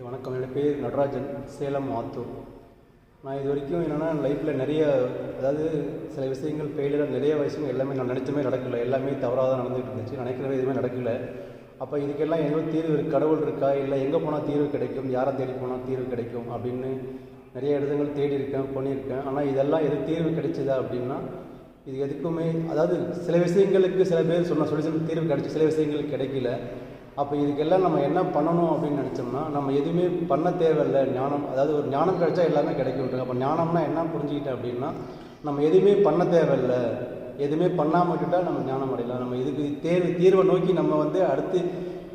வணக்கம். என்னோடய பேர் நடராஜன், சேலம் ஆத்தூர். நான் இது வரைக்கும் என்னென்னா லைஃப்பில் நிறைய, அதாவது சில விஷயங்கள் ஃபெயிலியராக நிறைய விஷயங்கள் எல்லாமே நான் நினச்சமே நடக்கலை. எல்லாமே தவறாக தான் நடந்துகிட்டு இருந்துச்சு. நினைக்கிறவே எதுவுமே நடக்கலை. அப்போ இதுக்கெல்லாம் எங்கே தீர்வு கடவுள் இருக்கா, இல்லை எங்கே போனால் தீர்வு கிடைக்கும், யாரை தேடி போனால் தீர்வு கிடைக்கும் அப்படின்னு நிறைய இடங்கள் தேடி இருக்கேன், பண்ணியிருக்கேன். ஆனால் இதெல்லாம் எது தீர்வு கிடைச்சிதா அப்படின்னா இது எதுக்குமே, அதாவது சில விஷயங்களுக்கு சில பேர் சொன்ன சொல்யூஷன் தீர்வு கிடைச்சி, சில விஷயங்களுக்கு கிடைக்கல. அப்போ இதுக்கெல்லாம் நம்ம என்ன பண்ணணும் அப்படின்னு நினச்சோம்னா, நம்ம எதுவுமே பண்ண தேவையில்லை. ஞானம், அதாவது ஒரு ஞானம் கிடைச்சா எல்லாமே கிடைக்கும்ன்றது. அப்போ ஞானம்னா என்ன புரிஞ்சுக்கிட்டேன் அப்படின்னா, நம்ம எதுவுமே பண்ண தேவையில்லை, எதுவுமே பண்ணாமல் விட்டுட்டால் நம்ம ஞானம் அடையலாம். நம்ம இதுக்கு தீர்வை நோக்கி நம்ம அடுத்து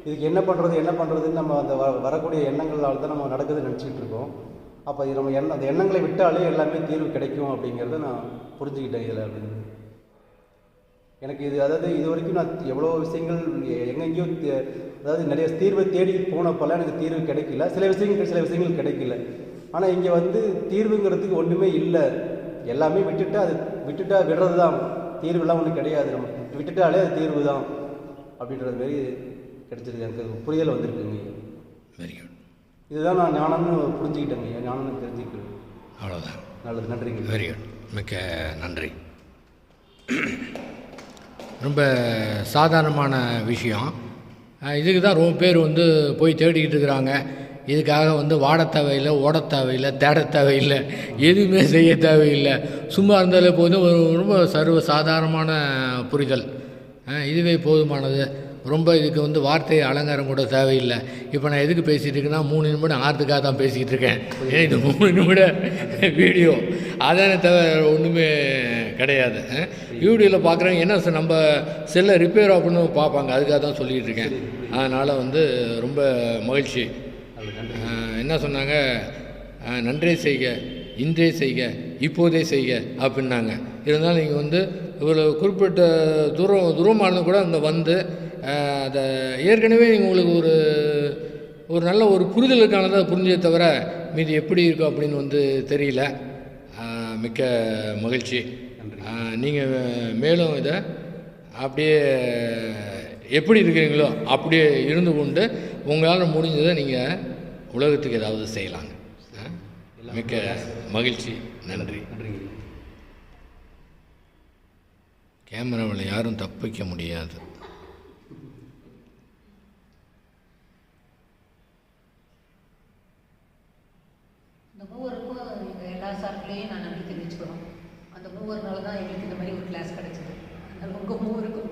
இதுக்கு என்ன பண்ணுறதுன்னு நம்ம அந்த வரக்கூடிய எண்ணங்களால் தான் நம்ம நடக்குதுன்னு நினச்சிக்கிட்டு இருக்கோம். அப்போ இது நம்ம அந்த எண்ணங்களை விட்டாலே எல்லாமே தீர்வு கிடைக்கும் அப்படிங்கிறத நான் புரிஞ்சுக்கிட்டேன் இதில் அப்படின்னு. எனக்கு இது, அதாவது இது வரைக்கும் நான் எவ்வளோ விஷயங்கள் எங்கெங்கேயோ, அதாவது நிறைய தீர்வை தேடி போனப்பெல்லாம் எனக்கு தீர்வு கிடைக்கல. சில விஷயங்கள் கிடைக்கல. ஆனால் இங்கே தீர்வுங்கிறதுக்கு ஒன்றுமே இல்லை. எல்லாமே விட்டுட்டா விடுறது தான் தீர்வுலாம் ஒன்றும் கிடையாது. நம்ம விட்டுட்டாலே அது தீர்வு தான் அப்படின்றது மாரி கிடைச்சிருக்கு. எனக்கு புரிதல் வந்திருக்குங்க. Very good. இதுதான் நான் ஞானம்னு புரிஞ்சுக்கிட்டேங்க. ஞானம்னு தெரிஞ்சுக்கிறேன். அவ்வளோதான். நல்லது, நன்றிங்க. வெரி குட், மிக்க நன்றி. ரொம்ப சாதாரணமான விஷயம். இதுக்கு தான் ரொம்ப பேர் போய் தேடிக்கிட்டு இருக்கிறாங்க. இதுக்காக வாட தேவையில்லை, ஓட தேவையில்லை, தேட தேவையில்லை, எதுவுமே செய்ய தேவையில்லை. சும்மா இருந்தாலே போதும். ரொம்ப சர்வ சாதாரணமான புரிதல், இதுவே போதுமானது. ரொம்ப இதுக்கு வார்த்தை அலங்காரம் கூட தேவையில்லை. இப்போ நான் எதுக்கு பேசிகிட்டு இருக்கேன்னா 3 நிமிடம் ஆறுதுக்காக தான் பேசிக்கிட்டு இருக்கேன். ஏன்னா இது 3 நிமிட வீடியோ, அதானே தவிர ஒன்றுமே கிடையாது. வீடியோவில் பார்க்குறவங்க என்ன சார் நம்ம செல்லை ரிப்பேர் ஆகுன்னு பார்ப்பாங்க, அதுக்காக தான் சொல்லிகிட்டு இருக்கேன். அதனால் ரொம்ப மகிழ்ச்சி. என்ன சொன்னாங்க, நன்றே செய்க, இன்றே செய்க, இப்போதே செய்க அப்படின்னாங்க. இருந்தாலும் நீங்கள் இவ்வளோ குறிப்பிட்ட தூரமானது கூட அங்கே அதை ஏற்கனவே உங்களுக்கு ஒரு நல்ல ஒரு புரிதலுக்கானதாக புரிஞ்சே தவிர மீது எப்படி இருக்கும் அப்படின்னு தெரியல. மிக்க மகிழ்ச்சி. நீங்கள் மேலும் இதை அப்படியே எப்படி இருக்கிறீங்களோ அப்படியே இருந்து கொண்டு உங்களால் முடிஞ்சதை நீங்கள் உலகத்துக்கு ஏதாவது செய்யலாங்க. மிக்க மகிழ்ச்சி. நன்றி. கேமராவில் யாரும் தப்பிக்க முடியாது. இந்த மூவருக்கும் எங்கள் எல்லா சார்பிலையும் நான் நன்றி தெரிவிச்சுக்கிறோம். அந்த மூவர்னால தான் எங்களுக்கு இந்த மாதிரி ஒரு கிளாஸ் கிடச்சிது. அதனால் உங்கள் மூவருக்கும்